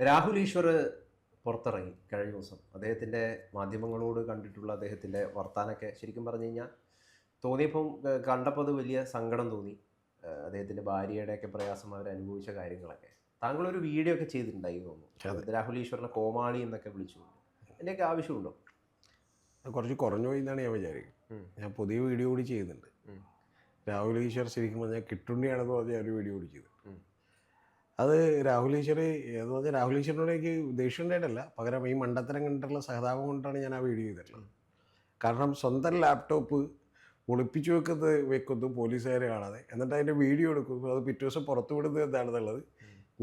രാഹുൽ ഈശ്വർ പുറത്തിറങ്ങി കഴിഞ്ഞ ദിവസം. അദ്ദേഹത്തിൻ്റെ മാധ്യമങ്ങളോട് കണ്ടിട്ടുള്ള അദ്ദേഹത്തിൻ്റെ വർത്താനൊക്കെ ശരിക്കും പറഞ്ഞു കഴിഞ്ഞാൽ തോന്നിയപ്പം കണ്ടപ്പോൾ അത് വലിയ സങ്കടം തോന്നി. അദ്ദേഹത്തിൻ്റെ ഭാര്യയുടെയൊക്കെ പ്രയാസം അവർ അനുഭവിച്ച കാര്യങ്ങളൊക്കെ. താങ്കളൊരു വീഡിയോ ഒക്കെ ചെയ്തിട്ടുണ്ടായി തോന്നുന്നു, രാഹുൽ ഈശ്വറിനെ കോമാളി എന്നൊക്കെ വിളിച്ചുകൊണ്ട്. അതിൻ്റെയൊക്കെ ആവശ്യമുണ്ടോ? കുറച്ച് കുറഞ്ഞു പോയി എന്നാണ് ഞാൻ വിചാരിക്കുന്നത്. ഞാൻ പുതിയ വീഡിയോ കൂടി ചെയ്യുന്നുണ്ട്. രാഹുൽ ഈശ്വർ ശരിക്കും പറഞ്ഞാൽ കിട്ടുണ്ണിയാണെന്ന് പറഞ്ഞാൽ ഒരു വീഡിയോ കൂടി ചെയ്തു. അത് രാഹുൽ ഈശ്വർ എന്ന് പറഞ്ഞാൽ രാഹുൽ ഈശ്വറിനോട് എനിക്ക് ദേഷ്യം ഉണ്ടായിട്ടല്ല, പകരം ഈ മണ്ടത്തരം കണ്ടിട്ടുള്ള സഹതാപം കൊണ്ടാണ് ഞാൻ ആ വീഡിയോ ചെയ്തിട്ടുള്ളത്. കാരണം സ്വന്തം ലാപ്ടോപ്പ് ഒളിപ്പിച്ചു വെക്കുന്നു പോലീസുകാരെ കാണാതെ, എന്നിട്ട് അതിൻ്റെ വീഡിയോ എടുക്കുന്നു, അത് പിറ്റേ ദിവസം പുറത്തു വിടുന്നത് എന്താണെന്നുള്ളത്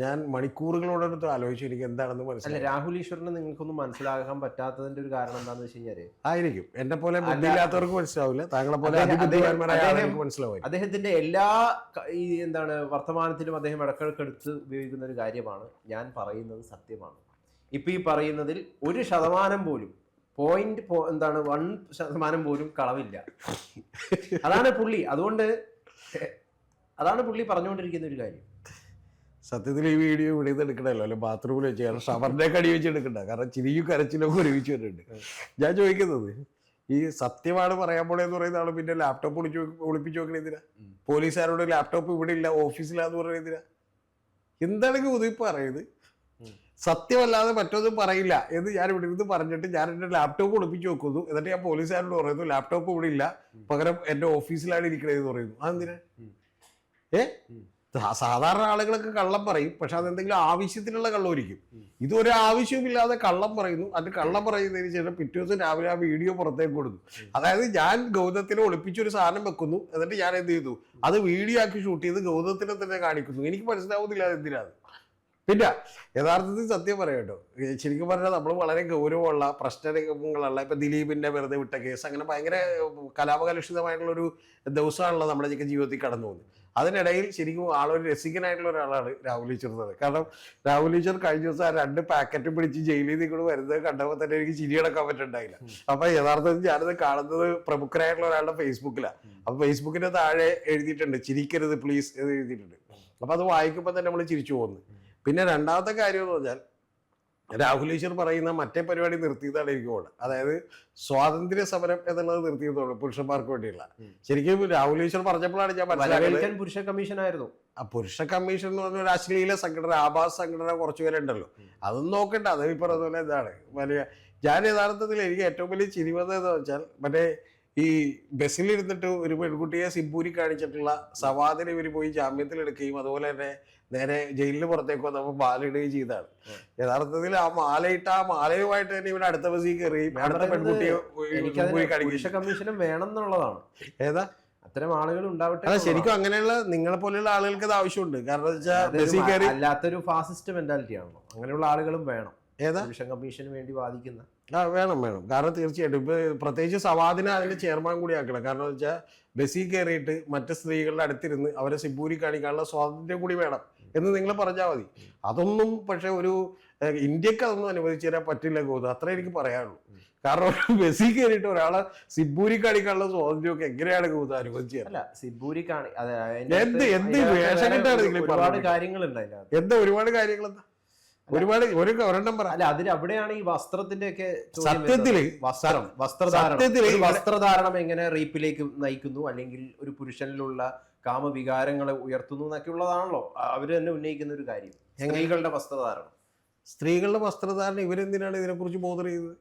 ഞാൻ മണിക്കൂറുകളോടടുത്ത് ആലോചിച്ചു എനിക്ക് എന്താണെന്ന് മനസ്സിലായി. രാഹുൽ ഈശ്വറിനെ നിങ്ങൾക്കൊന്നും മനസ്സിലാക്കാൻ പറ്റാത്തതിന്റെ ഒരു കാരണം എന്താണെന്ന് വെച്ച് കഴിഞ്ഞാൽ ആയിരിക്കും എന്നെ പോലെ ബുദ്ധിയില്ലാത്തവർക്ക് മനസ്സിലാവില്ല, താങ്കളെ പോലെ മനസ്സിലാവും. അദ്ദേഹത്തിന്റെ എല്ലാ ഈ വർത്തമാനത്തിലും അദ്ദേഹം ഇടക്കിടക്ക് എടുത്ത് ഉപയോഗിക്കുന്ന ഒരു കാര്യമാണ് ഞാൻ പറയുന്നത് സത്യമാണ്. ഇപ്പൊ ഈ പറയുന്നതിൽ 1% പോലും 1% പോലും കളവില്ല. അതാണ് പുള്ളി പറഞ്ഞുകൊണ്ടിരിക്കുന്ന ഒരു കാര്യം. സത്യത്തിൽ ഈ വീഡിയോ ഇവിടെ നിന്ന് എടുക്കണമല്ലോ, അല്ലെ ബാത്റൂമിൽ വെച്ച്, കാരണം ഷവറിന്റെ അടി വെച്ച് എടുക്കണ്ട, കാരണം ചിരിയും കരച്ചിലൊക്കെ ഒരുമിച്ച് വരുന്നുണ്ട്. ഞാൻ ചോദിക്കുന്നത്, ഈ സത്യമാണ് പറയാൻ പോണെന്ന് പറയുന്ന ആള് പിന്നെ ലാപ്ടോപ്പ് ഒളിപ്പിച്ച് നോക്കണെന്തിനാ? പോലീസുകാരോട് ലാപ്ടോപ്പ് ഇവിടെ ഇല്ല ഓഫീസിലാന്ന് പറയുന്നതിനാ? എന്താണ് ഉതിപ്പ് പറയുന്നത്? സത്യമല്ലാതെ മറ്റൊന്നും പറയില്ല എന്ന് ഞാൻ ഇവിടെ നിന്ന് പറഞ്ഞിട്ട് ഞാൻ എൻ്റെ ലാപ്ടോപ്പ് ഒളിപ്പിച്ച് നോക്കുന്നു, എന്നിട്ട് ഞാൻ പോലീസുകാരോട് പറയുന്നു ലാപ്ടോപ്പ് ഇവിടെ ഇല്ല, പകരം എൻ്റെ ഓഫീസിലാണ് ഇരിക്കണേന്ന് പറയുന്നു. അതെന്തിനാ? സാധാരണ ആളുകളൊക്കെ കള്ളം പറയും, പക്ഷെ അതെന്തെങ്കിലും ആവശ്യത്തിനുള്ള കള്ളമായിരിക്കും. ഇതൊരു ആവശ്യമില്ലാതെ കള്ളം പറയുന്നു. അത് കള്ളം പറയുന്നതിന് ശേഷം പിറ്റേ ദിവസം രാവിലെ ആ വീഡിയോ പുറത്തേക്ക് കൊടുത്തു. അതായത് ഞാൻ ഗൗതത്തിനെ ഒളിപ്പിച്ചൊരു സാധനം വെക്കുന്നു, എന്നിട്ട് ഞാൻ എന്ത് ചെയ്തു, അത് വീഡിയോ ആക്കി ഷൂട്ട് ചെയ്ത് ഗൗതത്തിനെ തന്നെ കാണിക്കുന്നു. എനിക്ക് മനസ്സിലാവുന്നില്ല അതെന്തിനാണ്. പിന്നെ യഥാർത്ഥത്തിൽ സത്യം പറയാം കേട്ടോ, ശരിക്കും പറഞ്ഞാൽ നമ്മൾ വളരെ ഗൗരവമുള്ള പ്രശ്നങ്ങളുള്ള ഇപ്പൊ ദിലീപിന്റെ വെറുതെ വിട്ട കേസ്, അങ്ങനെ ഭയങ്കര കലാപകലുഷിതമായിട്ടുള്ളൊരു ദിവസമാണല്ലോ നമ്മുടെ ജീവിതത്തിൽ കടന്നു പോകുന്നത്. അതിനിടയിൽ ശരിക്കും ആളൊരു രസികനായിട്ടുള്ള ഒരാളാണ് രാഹുൽ ഈശ്വർ. കാരണം രാഹുൽ ഈശ്വർ കഴിഞ്ഞ ദിവസം ആ 2 പാക്കറ്റ് പിടിച്ച് ജയിലിൽ നിന്ന് കൂടെ വരുന്നത് കണ്ടപ്പോൾ തന്നെ എനിക്ക് ചിരിയടക്കാൻ പറ്റുന്നുണ്ടായില്ല. അപ്പൊ യഥാർത്ഥത്തിൽ ഞാനത് കാണുന്നത് പ്രമുഖരായിട്ടുള്ള ഒരാളുടെ ഫേസ്ബുക്കിലാണ്. അപ്പൊ ഫേസ്ബുക്കിന്റെ താഴെ എഴുതിയിട്ടുണ്ട് ചിരിക്കരുത് പ്ലീസ് എന്ന് എഴുതിയിട്ടുണ്ട്. അപ്പൊ അത് വായിക്കുമ്പോൾ തന്നെ നമ്മൾ ചിരിച്ചു പോകുന്നു. പിന്നെ രണ്ടാമത്തെ കാര്യം എന്ന് പറഞ്ഞാൽ രാഹുൽ ഈശ്വർ പറയുന്ന മറ്റേ പരിപാടി നിർത്തിയതാണ് എനിക്ക് തോന്നുന്നത്. അതായത് സ്വാതന്ത്ര്യ സമരം എന്നുള്ളത് നിർത്തിയതോളൂ പുരുഷന്മാർക്ക് വേണ്ടിയുള്ള. ശരിക്കും രാഹുൽ ഈശ്വർ പറഞ്ഞപ്പോഴാണ് ഞാൻ മനസ്സിലാക്കുന്നത് പുരുഷ കമ്മീഷൻ ആയിരുന്നു. ആ പുരുഷ കമ്മീഷൻ എന്ന് പറഞ്ഞ ഒരു അശ്ലീല സംഘടന, ആഭാസ സംഘടന കുറച്ചു പേരുണ്ടല്ലോ, അതൊന്നും നോക്കണ്ട. അത് ഈ പറഞ്ഞ പോലെ എന്താണ് വലിയ ഞാൻ യഥാർത്ഥത്തിൽ എനിക്ക് ഏറ്റവും വലിയ ചിരി വന്നതെന്ന് വെച്ചാൽ മറ്റേ ഈ ബസ്സിലിരുന്നിട്ട് ഒരു പെൺകുട്ടിയെ സിമ്പൂരി കാണിച്ചിട്ടുള്ള സവാദിനെ ഇവർ പോയി ജാമ്യത്തിലെടുക്കുകയും അതുപോലെ തന്നെ നേരെ ജയിലിന് പുറത്തേക്ക് വന്നപ്പോൾ മാലയിടുകയും ചെയ്താണ്. യഥാർത്ഥത്തിൽ ആ മാലയുമായിട്ട് തന്നെ ഇവിടെ അടുത്ത ബസ്സിൽ കയറുകയും അടുത്ത പെൺകുട്ടിയെ കമ്മീഷനും വേണം എന്നുള്ളതാണ്. ഏതാ അത്തരം ആളുകൾ ഉണ്ടാവട്ടെ. അല്ല ശരിക്കും അങ്ങനെയുള്ള നിങ്ങളെ പോലെയുള്ള ആളുകൾക്ക് അത് ആവശ്യമുണ്ട്. കാരണം വെച്ചാൽ അല്ലാത്തൊരു ഫാസിസ്റ്റ് മെന്റാലിറ്റി ആണല്ലോ, അങ്ങനെയുള്ള ആളുകളും വേണം. ഏതാ കമ്മീഷന് വേണ്ടി വാദിക്കുന്ന വേണം. കാരണം തീർച്ചയായിട്ടും ഇപ്പൊ പ്രത്യേകിച്ച് സവാദിനെ അതിന്റെ ചെയർമാൻ കൂടി ആക്കണം. കാരണം വെച്ചാൽ ബസ്സിൽ കയറിയിട്ട് മറ്റ് സ്ത്രീകളുടെ അടുത്തിരുന്ന് അവരെ സിബൂരി കാണിക്കാനുള്ള സ്വാതന്ത്ര്യം കൂടി വേണം എന്ന് നിങ്ങൾ പറഞ്ഞാൽ മതി. അതൊന്നും പക്ഷെ ഒരു ഇന്ത്യക്ക് അതൊന്നും അനുവദിച്ചു തരാൻ പറ്റില്ല ഗൗതം, അത്ര എനിക്ക് പറയാനുള്ളൂ. കാരണം ബസ്സിൽ കയറിയിട്ട് ഒരാളെ സിബൂരി കാണിക്കാനുള്ള സ്വാതന്ത്ര്യമൊക്കെ എങ്ങനെയാണ് ഗൗതം അനുവദിച്ചു തരാം? അല്ല സിബൂരി എന്ത് വേഷം കിട്ടാണ് നിങ്ങൾ ഒരുപാട് കാര്യങ്ങളുണ്ട് അതിനകത്ത്. എന്താ ഒരുപാട് കാര്യങ്ങൾ എന്താ ഒരെണ്ണം പറ. അല്ല അതിൽ അവിടെയാണ് ഈ വസ്ത്രത്തിന്റെ ഒക്കെ സത്യത്തില് വസ്ത്രധാരണം എങ്ങനെ റേപ്പിലേക്ക് നയിക്കുന്നു, അല്ലെങ്കിൽ ഒരു പുരുഷനിലുള്ള കാമവികാരങ്ങളെ ഉയർത്തുന്നു എന്നൊക്കെ ഉള്ളതാണല്ലോ അവര് തന്നെ ഉന്നയിക്കുന്ന ഒരു കാര്യം. സ്ത്രീകളുടെ വസ്ത്രധാരണം ഇവരെന്തിനാണ് ഇതിനെക്കുറിച്ച് ബോധർ ചെയ്തത്?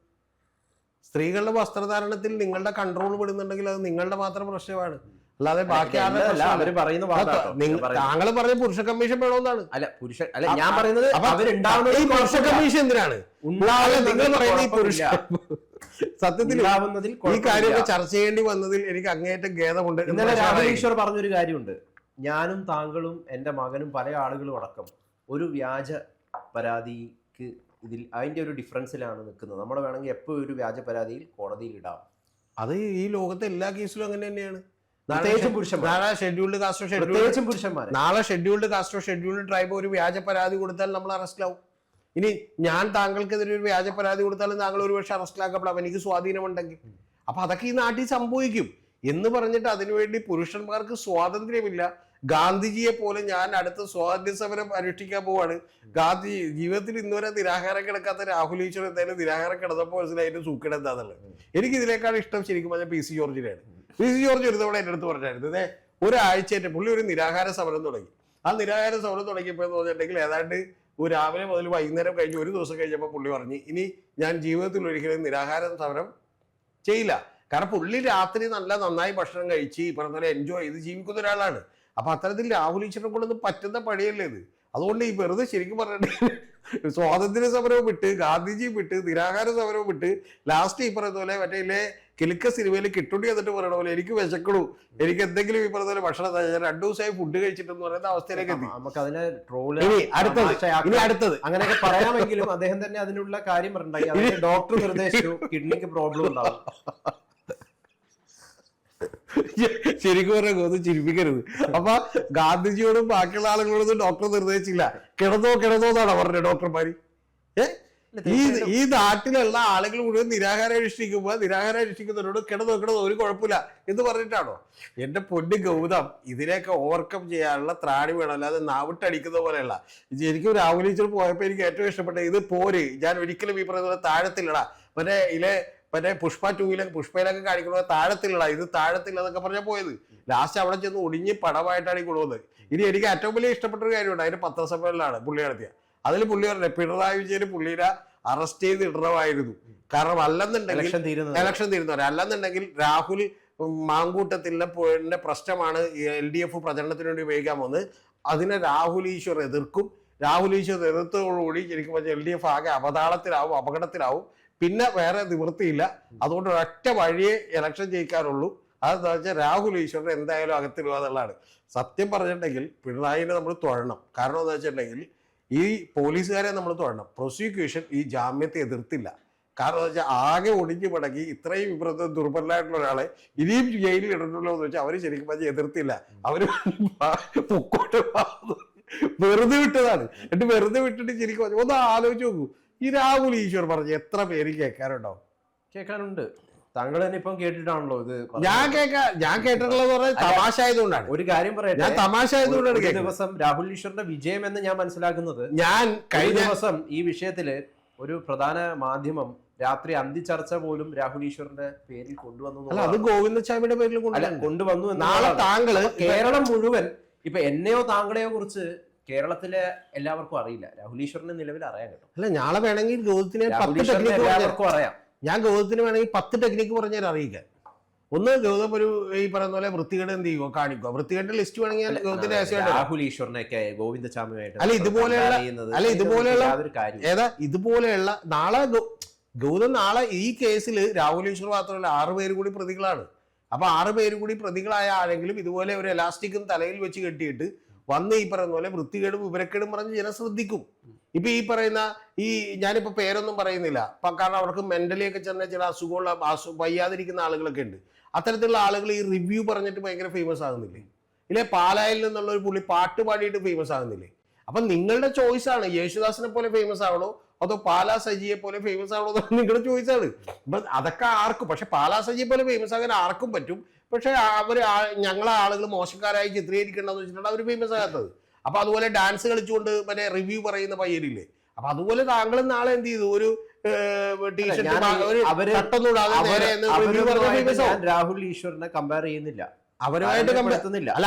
സ്ത്രീകളുടെ വസ്ത്രധാരണത്തിൽ നിങ്ങളുടെ കൺട്രോൾ വിടുന്നുണ്ടെങ്കിൽ അത് നിങ്ങളുടെ മാത്രം പ്രശ്നമാണ്, അല്ലാതെ ബാക്കി താങ്കൾ പറഞ്ഞ പുരുഷ കമ്മീഷൻ വേണമെന്നാണ്. ഞാൻ പറയുന്നത് ഈ പുരുഷ കമ്മീഷൻ എന്തിനാണ് നിങ്ങൾ പറയുന്നത്? ഈ പുരുഷ സത്യത്തിൽ ഈ കാര്യമൊക്കെ ചർച്ച ചെയ്യേണ്ടി വന്നതിൽ എനിക്ക് അങ്ങേയറ്റം ഖേദമുണ്ട്. ഇന്നലെ രാഹുൽ ഈശ്വർ പറഞ്ഞൊരു കാര്യമുണ്ട്, ഞാനും താങ്കളും എൻ്റെ മകനും പല ആളുകളും അടക്കം ഒരു വ്യാജ പരാതിക്ക് ഇതിൽ അതിന്റെ ഒരു ഡിഫറൻസിലാണ് നിൽക്കുന്നത്. നമ്മൾ വേണമെങ്കിൽ എപ്പോഴും ഒരു വ്യാജ പരാതിയിൽ കോടതിയിൽ ഇടാം. അത് ഈ ലോകത്തെ എല്ലാ കേസിലും അങ്ങനെ തന്നെയാണ്. നാളെ ഷെഡ്യൂൾഡ് കാസ്റ്റോ ഷെഡ്യൂൾഡ് ട്രൈബ് ഒരു വ്യാജ പരാതി കൊടുത്താൽ നമ്മൾ അറസ്റ്റിലാവും. ഇനി ഞാൻ താങ്കൾക്കെതിരെ ഒരു വ്യാജ പരാതി കൊടുത്താലും താങ്കൾ ഒരു പക്ഷെ അറസ്റ്റിലാക്കപ്പെടാം, എനിക്ക് സ്വാധീനമുണ്ടെങ്കിൽ. അപ്പൊ അതൊക്കെ ഈ നാട്ടിൽ സംഭവിക്കും എന്ന് പറഞ്ഞിട്ട് അതിനുവേണ്ടി പുരുഷന്മാർക്ക് സ്വാതന്ത്ര്യമില്ല, ഗാന്ധിജിയെ പോലെ ഞാൻ അടുത്ത സ്വാതന്ത്ര്യ സമരം അനുഷ്ഠിക്കാൻ പോവാണ്. ഗാന്ധി ജീവിതത്തിൽ ഇന്നുവരെ നിരാഹാരം കിടക്കാത്ത രാഹുൽ ഈശ്വർ എന്തായാലും നിരാഹാരം കിടന്നപ്പോൾ മനസ്സിലായിട്ട് സൂക്കേട് എന്താന്നുള്ളത്. എനിക്ക് ഇതിനേക്കാൾ ഇഷ്ടം ശരിക്കും പറഞ്ഞാൽ പി സി ജോർജിനെയാണ്. പി സി ജോർജ് ഒരു തവണ എൻ്റെ അടുത്ത് പറഞ്ഞായിരുന്നു, ഒരാഴ്ചയായിട്ട് പുള്ളി ഒരു നിരാഹാര സമരം തുടങ്ങി. ആ നിരാഹാര സമരം തുടങ്ങിയപ്പോൾ എന്ന് പറഞ്ഞിട്ടുണ്ടെങ്കിൽ ഏതാണ്ട് ഒരു രാവിലെ മുതൽ വൈകുന്നേരം കഴിഞ്ഞ് ഒരു ദിവസം കഴിഞ്ഞപ്പോൾ പുള്ളി പറഞ്ഞു, ഇനി ഞാൻ ജീവിതത്തിൽ ഒരിക്കലും നിരാഹാര സമരം ചെയ്യില്ല. കാരണം പുള്ളി രാത്രി നന്നായി ഭക്ഷണം കഴിച്ച് ഈ പറഞ്ഞ പോലെ എൻജോയ് ചെയ്ത് ജീവിക്കുന്ന ഒരാളാണ്. അപ്പൊ അത്തരത്തിൽ രാഹുൽ ഈശ്വരനെ കൊണ്ടൊന്നും പറ്റുന്ന പണിയല്ലേ ഇത്. അതുകൊണ്ട് ഈ വെറുതെ ശരിക്കും പറഞ്ഞിട്ടുണ്ടെങ്കിൽ സ്വാതന്ത്ര്യ സമരവും വിട്ട് ഗാന്ധിജിയും വിട്ട് നിരാഹാര സമരവും വിട്ട് ലാസ്റ്റ് ഈ പറയുന്ന പോലെ മറ്റേ കിലുക്ക സിനിമയിൽ കിട്ടുണ്ടി എന്നിട്ട് പറയണ പോലെ എനിക്ക് വിശക്കണു, എനിക്ക് എന്തെങ്കിലും ഈ പറഞ്ഞ പോലെ ഭക്ഷണം 2 ദിവസമായി ഫുഡ് കഴിച്ചിട്ടെന്ന് പറയുന്ന അവസ്ഥയിലേക്ക് എത്തി. നമുക്ക് അതിനെ ട്രോള് അടുത്തത് അങ്ങനെയൊക്കെ പറയാമെങ്കിലും അദ്ദേഹം തന്നെ അതിനുള്ള കാര്യം പറഞ്ഞിട്ടുണ്ടായി. ഡോക്ടർ നിർദ്ദേശിച്ചു കിഡ്നിക്ക് പ്രോബ്ലം ഉണ്ടാവും. ശരിക്കും പറഞ്ഞ ചിരിപ്പിക്കരുത്. അപ്പൊ ഗാന്ധിജിയോടും ബാക്കിയുള്ള ആളുകളോടൊന്നും ഡോക്ടർ നിർദ്ദേശിച്ചില്ല. കിടന്നോ എന്നാണോ പറഞ്ഞത് ഡോക്ടർമാര്? ഈ നാട്ടിലുള്ള ആളുകൾ മുഴുവൻ നിരാഹാരം അനുഷ്ഠിക്കുന്നവരോട് കിടന്നോ ഒരു കുഴപ്പമില്ല എന്ന് പറഞ്ഞിട്ടാണോ? എന്റെ പൊന്നു ഗൗതം, ഇതിനെയൊക്കെ ഓവർകം ചെയ്യാനുള്ള ത്രാണി വേണം, അല്ലാതെ നാവിട്ടടിക്കുന്ന പോലെയല്ല. എനിക്കും രാഹുൽ ഈശ്വർ പോയപ്പോ എനിക്ക് ഏറ്റവും ഇഷ്ടപ്പെട്ടത് ഇത് പോര്, ഞാൻ ഒരിക്കലും ഈ പറയുന്ന താഴത്തില്ലടാ മറ്റേ പുഷ്പ 2 പുഷ്പയിലൊക്കെ കാണിക്കുന്നത് താഴത്തില്ലടാ, ഇത് താഴത്തില്ലെന്നൊക്കെ പറഞ്ഞാൽ പോയത്. ലാസ്റ്റ് അവിടെ ചെന്ന് ഒടിഞ്ഞ് പടമായിട്ടാണ് ഈ കൊണ്ടുവന്നത്. ഇനി എനിക്ക് ഏറ്റവും വലിയ ഇഷ്ടപ്പെട്ട ഒരു കാര്യമുണ്ട്, അതിന്റെ പത്രസമ്മേളനമാണ് പുള്ളി നടത്തിയ. അതിൽ പുള്ളി പറഞ്ഞത് പിണറായി വിജയന് പുള്ളിയെ അറസ്റ്റ് ചെയ്ത് ഇടണമായിരുന്നു. കാരണം അല്ലെന്നുണ്ടെങ്കിൽ ഇലക്ഷൻ തീരുന്നവരെ അല്ലെന്നുണ്ടെങ്കിൽ രാഹുൽ മാങ്കൂട്ടത്തിന്റെ പ്രശ്നമാണ് LDF പ്രചരണത്തിന് വേണ്ടി ഉപയോഗിക്കാൻ പോകുന്നത്. അതിനെ രാഹുൽ ഈശ്വർ എതിർക്കും. രാഹുൽ ഈശ്വർ എതിർത്തോടുകൂടി ശരിക്കും പറഞ്ഞാൽ LDF ആകെ അപകടത്തിലാവും. പിന്നെ വേറെ നിവൃത്തിയില്ല. അതുകൊണ്ട് ഒരൊറ്റ വഴിയേ ഇലക്ഷൻ ജയിക്കാറുള്ളൂ. അതെന്താ വെച്ചാൽ രാഹുൽ ഈശ്വരൻ എന്തായാലും അകത്തിടുക എന്നുള്ളതാണ്. സത്യം പറഞ്ഞിട്ടുണ്ടെങ്കിൽ പിണറായിനെ നമ്മൾ തൊഴണം. കാരണം എന്താ വെച്ചിട്ടുണ്ടെങ്കിൽ ഈ പോലീസുകാരെ നമ്മൾ തൊഴണം. പ്രോസിക്യൂഷൻ ഈ ജാമ്യത്തെ എതിർത്തില്ല. കാരണം എന്താ വെച്ചാൽ ആകെ ഒടിഞ്ഞു മടങ്ങി ഇത്രയും വിഭ്രത ദുർബലമായിട്ടുള്ള ഒരാളെ ഇനിയും ജയിലിൽ ഇടണല്ലോ എന്ന് വെച്ചാൽ അവര് ശരിക്കും പറഞ്ഞാൽ എതിർത്തില്ല. അവര് പൊക്കോട്ട് വെറുതെ വിട്ടതാണ്. എന്നിട്ട് വെറുതെ വിട്ടിട്ട് ശരിക്കും പറഞ്ഞാൽ ഒന്ന് ആലോചിച്ച് നോക്കൂ, ഈ രാഹുൽ ഈശ്വർ പറഞ്ഞ് എത്ര പേര് കേൾക്കാനുണ്ട്. താങ്കൾ തന്നെ ഇപ്പം കേട്ടിട്ടാണല്ലോ ഇത്. ഞാൻ കേട്ടിട്ടുള്ളത് തമാശ ആയതുകൊണ്ടാണ്. ഒരു കാര്യം പറയട്ടെ, ഞാൻ തമാശ ആയതുകൊണ്ടാണ്. ദിവസം രാഹുൽ ഈശ്വറിന്റെ വിജയം എന്ന് ഞാൻ മനസ്സിലാക്കുന്നത്, ഞാൻ കഴിഞ്ഞ ദിവസം ഈ വിഷയത്തില് ഒരു പ്രധാന മാധ്യമം രാത്രി അന്തിച്ചർച്ച പോലും രാഹുൽ ഈശ്വറിന്റെ പേരിൽ കൊണ്ടുവന്നു. അത് ഗോവിന്ദസ്വാമിയുടെ പേരിൽ കൊണ്ടുവന്നു. നാളെ താങ്കള് കേരളം മുഴുവൻ ഇപ്പൊ എന്നെയോ താങ്കളെയോ കുറിച്ച് കേരളത്തിലെ എല്ലാവർക്കും അറിയില്ല. രാഹുൽ ഈശ്വറിനെ നിലവിൽ അറിയാൻ കേട്ടോ. അല്ല, നാളെ വേണമെങ്കിൽ ഗൗതത്തിന് 10 ടെക്നിക്ക് എല്ലാവർക്കും അറിയാം. ഞാൻ ഗൗതത്തിന് വേണമെങ്കിൽ 10 ടെക്നിക്ക് പറഞ്ഞാൽ അറിയിക്കാൻ. ഒന്ന്, ഗൗതം ഒരു ഈ പറയുന്ന പോലെ വൃത്തികേട് എന്ത് ചെയ്യുമോ കാണിക്കുക. വൃത്തികേടിന്റെ ലിസ്റ്റ് വേണമെങ്കിൽ ഗൗതത്തിന്റെ രാഹുൽ ഈശ്വറിനൊക്കെ ഗോവിന്ദചാമിയായിട്ട് ഇതുപോലെയുള്ള നാളെ ഗൗതം നാളെ ഈ കേസിൽ രാഹുൽ ഈശ്വർ മാത്രമല്ല 6 പേര് കൂടി പ്രതികളാണ്. അപ്പൊ 6 പേര് കൂടി പ്രതികളായ ആരെങ്കിലും ഇതുപോലെ ഒരു എലാസ്റ്റിക്കും തലയിൽ വെച്ച് കെട്ടിയിട്ട് വന്ന് ഈ പറയുന്ന പോലെ വൃത്തികേടും വിവരക്കേടും പറഞ്ഞ് ജനം ശ്രദ്ധിക്കും. ഇപ്പൊ ഈ പറയുന്ന ഞാനിപ്പോ പേരൊന്നും പറയുന്നില്ല, കാരണം അവർക്ക് മെന്റലി ഒക്കെ ചെന്ന ചില അസുഖമുള്ള വയ്യാതിരിക്കുന്ന ആളുകളൊക്കെ ഉണ്ട്. അത്തരത്തിലുള്ള ആളുകൾ ഈ റിവ്യൂ പറഞ്ഞിട്ട് ഭയങ്കര ഫേമസ് ആകുന്നില്ലേ? ഇല്ലേ പാലായിൽ നിന്നുള്ള ഒരു പുള്ളി പാട്ട് പാടിയിട്ട് ഫേമസ് ആകുന്നില്ലേ? അപ്പൊ നിങ്ങളുടെ ചോയ്സ് ആണ്, യേശുദാസിനെ പോലെ ഫേമസ് ആവണോ അതോ പാലാ സജിയെ പോലെ ഫേമസ് ആവണോ എന്നത് നിങ്ങളുടെ ചോയ്സ് ആണ്. അതൊക്കെ ആർക്കും, പക്ഷെ പാലാ സജിയെ പോലെ ഫേമസ് ആകാൻ ആർക്കും പറ്റും. പക്ഷെ ഞങ്ങളെ ആളുകൾ മോശക്കാരായി ചിത്രീകരിക്കണ്ടെന്ന് വെച്ചിട്ടാണ് അവർ ഫേമസ് ആകാത്തത്. അപ്പൊ അതുപോലെ ഡാൻസ് കളിച്ചുകൊണ്ട് മറ്റേ റിവ്യൂ പറയുന്ന പയ്യനില്ലേ, അപ്പൊ അതുപോലെ താങ്കളും നാളെ എന്ത് ചെയ്തു, ഒരു രാഹുൽ ഈശ്വറിനെ കമ്പയർ ചെയ്യുന്നില്ല, അവരുമായിട്ട്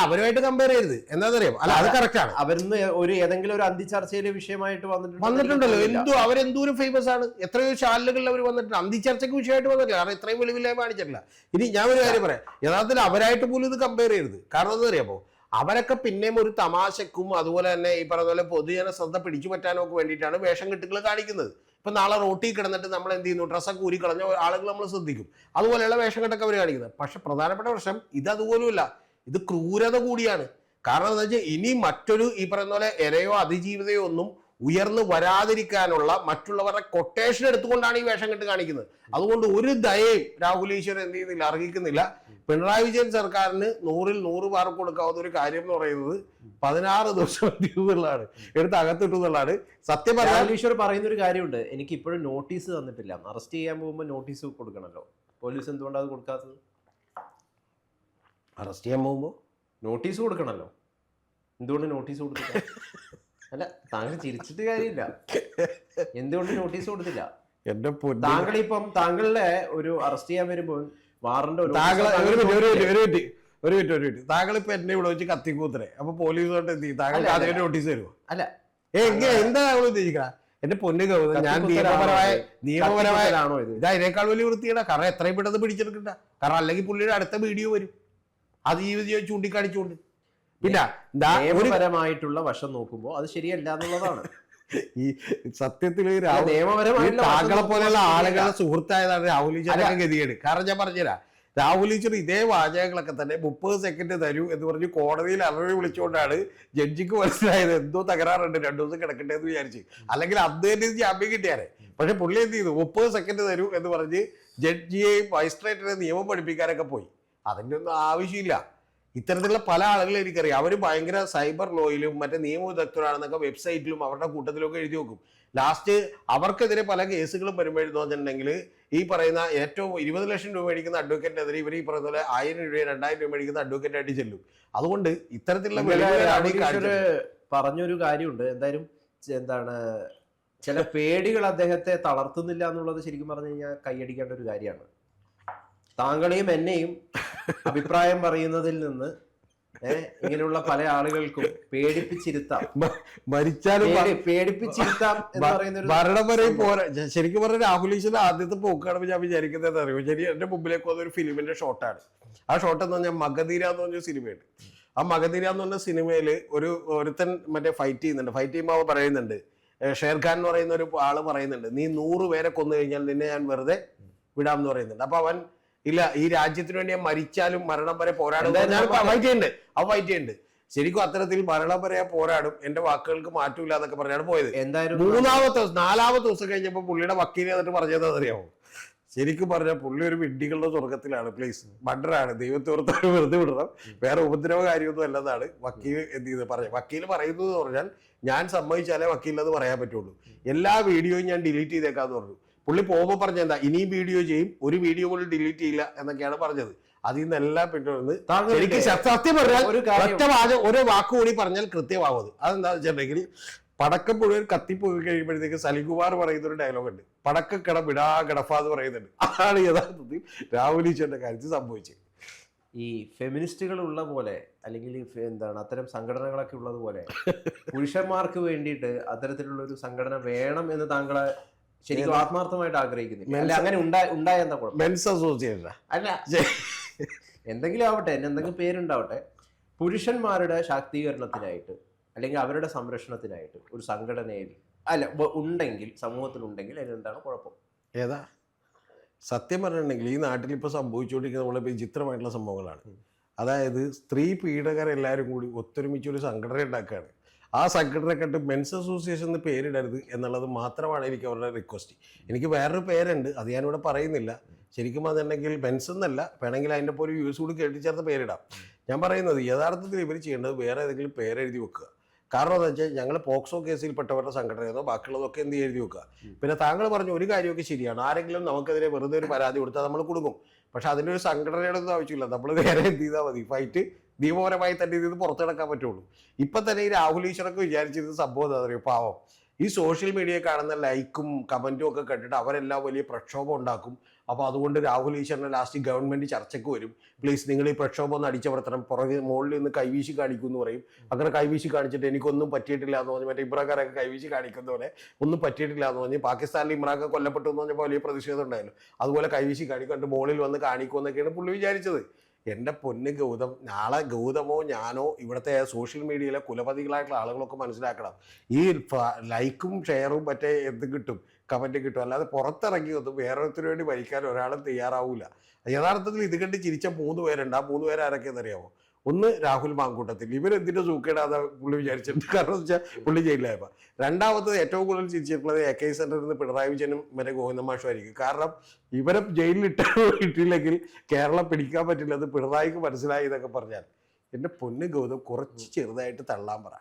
അവരുമായിട്ട് കമ്പയർ ചെയ്യരുത്. എന്താണെന്നറിയാം, അല്ല അത് കറക്റ്റ് ആണ്. അവരിന്ന് ഏതെങ്കിലും ഒരു അന്തിച്ചർച്ചയിലെ വിഷയമായിട്ട് വന്നിട്ടുണ്ടല്ലോ. അവരെന്തോരം ഫേമസ് ആണ്, എത്രയോ ചാനലുകളിൽ അവർ വന്നിട്ടുണ്ട്. അന്തിച്ചർച്ചയ്ക്ക് വിഷയമായിട്ട് വന്നിട്ടില്ല, കാരണം ഇത്രയും വെളിവില്ലായ്മ കാണിച്ചിട്ടില്ല. ഇനി ഞാൻ ഒരു കാര്യം പറയാം, യഥാർത്ഥത്തിൽ അവരായിട്ട് പോലും ഇത് കമ്പയർ ചെയ്യരുത്. കാരണം എന്താ അറിയാമോ, അവരൊക്കെ പിന്നെയും ഒരു തമാശക്കും അതുപോലെ തന്നെ ഈ പറഞ്ഞ പോലെ പൊതുജന ശ്രദ്ധ പിടിച്ചു പറ്റാനും ഒക്കെ വേണ്ടിയിട്ടാണ് വേഷം കെട്ടുകൾ കാണിക്കുന്നത്. ഇപ്പൊ നാളെ റോട്ടിൽ കിടന്നിട്ട് നമ്മൾ എന്ത് ചെയ്യുന്നു, ഡ്രസ്സൊക്കെ ഊരി കളഞ്ഞ ആളുകൾ നമ്മൾ ശ്രദ്ധിക്കും. അതുപോലെയുള്ള വേഷം കെട്ടൊക്കെ അവർ കാണിക്കുന്നത്. പക്ഷെ പ്രധാനപ്പെട്ട പ്രശ്നം ഇത് അതുപോലുമല്ല, ഇത് ക്രൂരത കൂടിയാണ്. കാരണം എന്താ വെച്ചാൽ ഇനി മറ്റൊരു ഈ പറയുന്ന പോലെ ഇരയോ അതിജീവിതയോ ഒന്നും ഉയർന്നു വരാതിരിക്കാനുള്ള മറ്റുള്ളവരുടെ കൊട്ടേഷൻ എടുത്തുകൊണ്ടാണ് ഈ വേഷം കെട്ട് കാണിക്കുന്നത്. അതുകൊണ്ട് ഒരു ദയയും രാഹുൽ ഈശ്വർ എന്ത് ചെയ്യുന്നില്ല, അർഹിക്കുന്നില്ല. പിണറായി വിജയൻ സർക്കാരിന് 100-ൽ 100 മാർക്ക് കൊടുക്കാവുന്ന ഒരു കാര്യം എന്ന് പറയുന്നത് 16 ദിവസം എന്നുള്ളതാണ്, എടുത്ത് അകത്തിട്ടു എന്നുള്ളതാണ്. സത്യം രാഹുൽ ഈശ്വർ പറയുന്ന ഒരു കാര്യമുണ്ട്, എനിക്ക് ഇപ്പോഴും നോട്ടീസ് തന്നിട്ടില്ല. അറസ്റ്റ് ചെയ്യാൻ പോകുമ്പോൾ നോട്ടീസ് കൊടുക്കണമല്ലോ, പോലീസ് എന്തുകൊണ്ടാണ് അത് കൊടുക്കാത്തത്? അറസ്റ്റ് ചെയ്യാൻ പോകുമ്പോൾ നോട്ടീസ് കൊടുക്കണമല്ലോ. എന്തുകൊണ്ട് നോട്ടീസ് കൊടുത്തില്ല? അല്ല, താങ്കൾ ചിരിച്ചിട്ട് കാര്യമില്ല. എന്തുകൊണ്ട് നോട്ടീസ് കൊടുത്തില്ല? എന്റെ പൊന്നു താങ്കളിപ്പം താങ്കളുടെ ഒരു അറസ്റ്റ് ചെയ്യാൻ വരുമ്പോൾ വാറന്റ് ഒരു മിനിറ്റ് താങ്കൾ ഇപ്പൊ എന്നെ ഇവിടെ വെച്ച് കത്തിക്കൂത്തരെ, അപ്പൊ പോലീസുമായിട്ട് എന്ത് ചെയ്യും? താങ്കൾ അതിന് നോട്ടീസ് തരുമോ? അല്ല, എന്താ താങ്കൾ ഉദ്ദേശിക്കണ? എന്റെ പൊന്നു ഗൗതം, ഞാൻ നിയമപരമായ ഇത് അതിനേക്കാൾ വലിയ വൃത്തിയുടെ. കാരണം എത്രയും പെട്ടെന്ന് പിടിച്ചെടുക്കണ്ട. കാരണം അല്ലെങ്കിൽ പുള്ളിയുടെ അടുത്ത വീഡിയോ വരും അത് ഈ ചൂണ്ടിക്കാണിച്ചുകൊണ്ട്. പിന്നെ നിയമപരമായിട്ടുള്ള വശം നോക്കുമ്പോൾ അത് ശരിയല്ല എന്നുള്ളതാണ്. ഈ സത്യത്തില് നിയമപരമായിട്ടുള്ള താങ്കളെ പോലെയുള്ള ആളുകളുടെ സുഹൃത്തായതാണ് രാഹുൽ ഈശ്വരൊക്കെ ഗതികേട്. കാരണം ഞാൻ പറഞ്ഞുതരാം, രാഹുൽ ഈശ്വർ ഇതേ വാചകങ്ങളൊക്കെ തന്നെ 30 സെക്കൻഡ് തരൂ എന്ന് പറഞ്ഞ് കോടതിയിൽ അലറി വിളിച്ചുകൊണ്ടാണ് ജഡ്ജിക്ക് മനസ്സിലായത് എന്തോ തകരാറുണ്ട്, 2 ദിവസം കിടക്കട്ടെ എന്ന് വിചാരിച്ച്. അല്ലെങ്കിൽ അന്ന് തന്നെ ജാമ്യം കിട്ടിയാരെ. പക്ഷെ പുള്ളി എന്ത് ചെയ്തു? 30 സെക്കൻഡ് തരൂ എന്ന് പറഞ്ഞ് ജഡ്ജിയെയും മജിസ്ട്രേറ്റിനെ നിയമം പഠിപ്പിക്കാനൊക്കെ പോയി. അതിൻ്റെ ഒന്നും ആവശ്യമില്ല. ഇത്തരത്തിലുള്ള പല ആളുകളും എനിക്കറിയാം. അവർ ഭയങ്കര സൈബർ ലോയിലും മറ്റേ നിയമവിദഗ്ധരാണെന്നൊക്കെ വെബ്സൈറ്റിലും അവരുടെ കൂട്ടത്തിലൊക്കെ എഴുതി വെക്കും. ലാസ്റ്റ് അവർക്കെതിരെ പല കേസുകളും വരുമ്പോഴെന്ന് പറഞ്ഞിട്ടുണ്ടെങ്കിൽ ഈ പറയുന്ന ഏറ്റവും 20 ലക്ഷം രൂപ മേടിക്കുന്ന അഡ്വക്കേറ്റിനെതിരെ ഇവർ ഈ പറയുന്ന പോലെ 1000 രൂപ 2000 രൂപ മേടിക്കുന്ന അഡ്വക്കേറ്റായിട്ട് ചെല്ലും. അതുകൊണ്ട് ഇത്തരത്തിലുള്ള പറഞ്ഞൊരു കാര്യമുണ്ട്. എന്തായാലും എന്താണ്, ചില പേടികൾ അദ്ദേഹത്തെ തളർത്തുന്നില്ല എന്നുള്ളത് ശരിക്കും പറഞ്ഞു കഴിഞ്ഞാൽ കൈയടിക്കേണ്ട ഒരു കാര്യമാണ്. താങ്കളെയും എന്നെയും അഭിപ്രായം പറയുന്നതിൽ നിന്ന് ഇങ്ങനെയുള്ള പല ആളുകൾക്കും പേടിപ്പിച്ചിരുത്താം, പേടിപ്പിച്ചിരുത്താം എന്ന് പറയുന്ന ഭരണം വരെ പോരാ. ശരിക്കും പറഞ്ഞ രാഹുൽ ഈശ്വരൻ ആദ്യത്തെ പോക്കാണ് ഞാൻ വിചാരിക്കുന്നത് അറിയോ? ശരി, എന്റെ മുമ്പിലേക്ക് വന്ന ഒരു ഫിലിമിന്റെ ഷോട്ടാണ്. ആ ഷോട്ട് എന്ന് പറഞ്ഞാൽ മഗധീര എന്ന് പറഞ്ഞ സിനിമയുണ്ട്. ആ മഗധീര എന്ന് പറഞ്ഞ സിനിമയില് ഒരുത്തൻ മറ്റേ ഫൈറ്റ് ചെയ്യുന്നുണ്ട്. ഫൈറ്റ് ചെയ്യുമ്പോൾ അവൻ പറയുന്നുണ്ട്, ഷേർഖാൻ എന്ന് പറയുന്ന ഒരു ആള് പറയുന്നുണ്ട്, നീ 100 പേരെ കൊന്നു കഴിഞ്ഞാൽ നിന്നെ ഞാൻ വെറുതെ വിടാം എന്ന് പറയുന്നുണ്ട്. അപ്പൊ അവൻ ഇല്ല, ഈ രാജ്യത്തിന് വേണ്ടി ഞാൻ മരിച്ചാലും മരണം വരെ പോരാടും. ഫൈറ്റ് ചെയ്യുന്നുണ്ട്. ശരിക്കും അത്തരത്തിൽ മരണം വരെ പോരാടും, എന്റെ വാക്കുകൾക്ക് മാറ്റൂല എന്നൊക്കെ പറഞ്ഞാണ് പോയത്. എന്തായാലും 4ാമത്തെ ദിവസം കഴിഞ്ഞപ്പോൾ പുള്ളിയുടെ വക്കീൽ എന്നിട്ട് പറഞ്ഞത് അറിയാമോ? ശരിക്കും പറഞ്ഞാൽ പുള്ളി ഒരു വിഡ്ഢികളുടെ സ്വർഗത്തിലാണ്. പ്ലീസ്, ബണ്ടറാണ്, ദൈവത്തോർത്തോട് വെറുതെ വിടണം, വേറെ ഉപദ്രവ കാര്യമൊന്നും അല്ലെന്നാണ് വക്കീൽ എന്ത് ചെയ്ത് പറഞ്ഞത്. വക്കീൽ പറയുന്നത് എന്ന് പറഞ്ഞാൽ ഞാൻ സമ്മതിച്ചാലേ വക്കീലിനത് പറയാൻ പറ്റുള്ളൂ. എല്ലാ വീഡിയോയും ഞാൻ ഡിലീറ്റ് ചെയ്തേക്കാന്ന് പറഞ്ഞു. പുള്ളി പോകുമ്പോൾ പറഞ്ഞത് എന്താ, ഇനിയും വീഡിയോ ചെയ്യും, ഒരു വീഡിയോ പോലും ഡിലീറ്റ് ചെയ്യില്ല എന്നൊക്കെയാണ് പറഞ്ഞത്. അതിൽ നിന്നെല്ലാം പിന്നീട് എനിക്ക് സത്യം പറഞ്ഞാൽ ഒരു വാക്ക് കൂടി പറഞ്ഞാൽ കൃത്യമാവത്. അതെന്താ വെച്ചിട്ടുണ്ടെങ്കിൽ പടക്കം മുഴുവൻ കത്തിപ്പോയി കഴിയുമ്പോഴത്തേക്ക് സലികുമാർ പറയുന്ന ഒരു ഡയലോഗ് ഉണ്ട്, പടക്കക്കട വിടാ കിടഫ എന്ന് പറയുന്നുണ്ട്. അതാണ് യഥാർത്ഥത്തിൽ രാഹുൽ ഈശ്വരന്റെ കാര്യത്തിൽ സംഭവിച്ചത്. ഈ ഫെമിനിസ്റ്റുകൾ ഉള്ള പോലെ അല്ലെങ്കിൽ എന്താണ് അത്തരം സംഘടനകളൊക്കെ ഉള്ളതുപോലെ പുരുഷന്മാർക്ക് വേണ്ടിയിട്ട് അത്തരത്തിലുള്ള ഒരു സംഘടന വേണം എന്ന് താങ്കളെ ശരിക്കും ആത്മാർത്ഥമായിട്ട് ആഗ്രഹിക്കുന്നില്ല? അല്ല, അങ്ങനെ ഉണ്ടായെന്താ കുഴപ്പം? മെൻസ് അസോസിയേഷൻ അല്ല, എന്തെങ്കിലും ആവട്ടെ, എന്തെങ്കിലും പേരുണ്ടാവട്ടെ, പുരുഷന്മാരുടെ ശാക്തീകരണത്തിനായിട്ട് അല്ലെങ്കിൽ അവരുടെ സംരക്ഷണത്തിനായിട്ട് ഒരു സംഘടനയിൽ ഉണ്ടെങ്കിൽ, സമൂഹത്തിലുണ്ടെങ്കിൽ അതിനെന്താണ് കുഴപ്പം? ഏതാ സത്യം പറഞ്ഞിട്ടുണ്ടെങ്കിൽ ഈ നാട്ടിൽ ഇപ്പോൾ സംഭവിച്ചുകൊണ്ടിരിക്കുന്ന വളരെ വിചിത്രമായിട്ടുള്ള സംഭവങ്ങളാണ്. അതായത് സ്ത്രീ പീഡകരെല്ലാവരും കൂടി ഒത്തൊരുമിച്ച് ഒരു സംഘടന ഉണ്ടാക്കുകയാണ്. ആ സംഘടനക്കെട്ട് മെൻസ് അസോസിയേഷൻ എന്ന് പേരിടരുത് എന്നുള്ളത് മാത്രമാണ് എനിക്ക് അവരുടെ റിക്വസ്റ്റ്. എനിക്ക് വേറൊരു പേരുണ്ട്, അത് ഞാനിവിടെ പറയുന്നില്ല. ശരിക്കും അതുണ്ടെങ്കിൽ മെൻസ് എന്നല്ല, വേണമെങ്കിൽ അതിൻ്റെ പോലെ യൂസ് കൂടി കേട്ടിച്ചേർത്ത് പേരിടാം. ഞാൻ പറയുന്നത് യഥാർത്ഥത്തിൽ ഇവർ ചെയ്യേണ്ടത് വേറെ ഏതെങ്കിലും പേരെഴുതി വെക്കുക. കാരണം എന്താ വെച്ചാൽ ഞങ്ങൾ പോക്സോ കേസിൽപ്പെട്ടവരുടെ സംഘടനയെന്നോ ബാക്കിയുള്ളതൊക്കെ എന്ത് എഴുതി വെക്കുക. പിന്നെ താങ്കൾ പറഞ്ഞ ഒരു കാര്യമൊക്കെ ശരിയാണ്, ആരെങ്കിലും നമുക്കെതിരെ വെറുതെ ഒരു പരാതി കൊടുത്താൽ നമ്മൾ കൊടുക്കും. പക്ഷെ അതിൻ്റെ ഒരു സംഘടനയുടെ ഒന്നും ആവശ്യമില്ല, നമ്മൾ നേരെ എന്ത് ചെയ്താൽ മതി, ഫൈറ്റ് നിയമപരമായി തന്നെ ഇത് പുറത്തെടുക്കാൻ പറ്റുള്ളൂ. ഇപ്പം തന്നെ ഈ രാഹുൽ ഈശ്വറൊക്കെ വിചാരിച്ചിരുന്ന സംഭവം എന്താ പറയുക, പാവം ഈ സോഷ്യൽ മീഡിയ കാണുന്ന ലൈക്കും കമൻറ്റും ഒക്കെ കണ്ടിട്ട് അവരെല്ലാം വലിയ പ്രക്ഷോഭം ഉണ്ടാക്കും. അപ്പോൾ അതുകൊണ്ട് രാഹുൽ ഈശ്വറിനെ ലാസ്റ്റ് ഗവൺമെൻറ് ചർച്ചയ്ക്ക് വരും, പ്ലീസ് നിങ്ങൾ ഈ പ്രക്ഷോഭം ഒന്ന് അടിച്ചമർത്തണം, പുറകെ മുകളിൽ നിന്ന് കൈവീശി കാണിക്കും എന്ന് പറയും. അങ്ങനെ കൈവീശി കാണിച്ചിട്ട് എനിക്കൊന്നും പറ്റിയിട്ടില്ല എന്ന് പറഞ്ഞ് മറ്റേ ഇമ്രാഖാനൊക്കെ കൈവീശി കാണിക്കുന്ന പോലെ ഒന്നും പറ്റിയിട്ടില്ല എന്ന് പറഞ്ഞ് പാകിസ്ഥാനിൽ ഇമ്രാഖാൻ കൊല്ലപ്പെട്ടു എന്ന് പറഞ്ഞപ്പോൾ വലിയ പ്രതിഷേധം ഉണ്ടായല്ലോ, അതുപോലെ കൈവീശി കാണിക്കൊണ്ട് മുകളിൽ വന്ന് കാണിക്കുമെന്നൊക്കെയാണ് പുള്ളി വിചാരിച്ചത്. എൻ്റെ പൊന്ന് ഗൗതം, നാളെ ഗൗതമോ ഞാനോ ഇവിടുത്തെ സോഷ്യൽ മീഡിയയിലെ കുലപതികളായിട്ടുള്ള ആളുകളൊക്കെ മനസ്സിലാക്കണം, ഈ ലൈക്കും ഷെയറും മറ്റേ എന്ത് കിട്ടും, കമൻറ്റ് കിട്ടും, അല്ലാതെ പുറത്തിറങ്ങി ഒന്നും വേറൊരുത്തിന് വേണ്ടി ഭരിക്കാൻ ഒരാളും തയ്യാറാവില്ല. യഥാർത്ഥത്തിൽ ഇത് കണ്ട് ചിരിച്ച 3 പേരുണ്ട്. ആ 3 പേര് ആരൊക്കെയെന്നറിയാമോ? ഒന്ന് രാഹുൽ മാങ്കൂട്ടത്തിൽ, ഇവരെന്തിൻ്റെ സൂക്കേടാതെ പുള്ളി വിചാരിച്ചിട്ടുണ്ട്, കാരണം എന്ന് വെച്ചാൽ പുള്ളി ജയിലിലായപ്പോൾ. രണ്ടാമത്തത് ഏറ്റവും കൂടുതൽ ചിരിച്ചിട്ടുള്ളത് AK സെന്ററിൽ നിന്ന് പിണറായി വിജയനും മറ്റേ ഗോവിന്ദ മാഷുമായിരിക്കും. കാരണം ഇവരെ ഇട്ടില്ലെങ്കിൽ കേരളം പിടിക്കാൻ പറ്റില്ലെന്ന് പിണറായിക്ക് മനസ്സിലായി എന്നൊക്കെ പറഞ്ഞാൽ എൻ്റെ പൊന്ന് ഗൗതം കുറച്ച് ചെറുതായിട്ട് തള്ളാൻ പറ.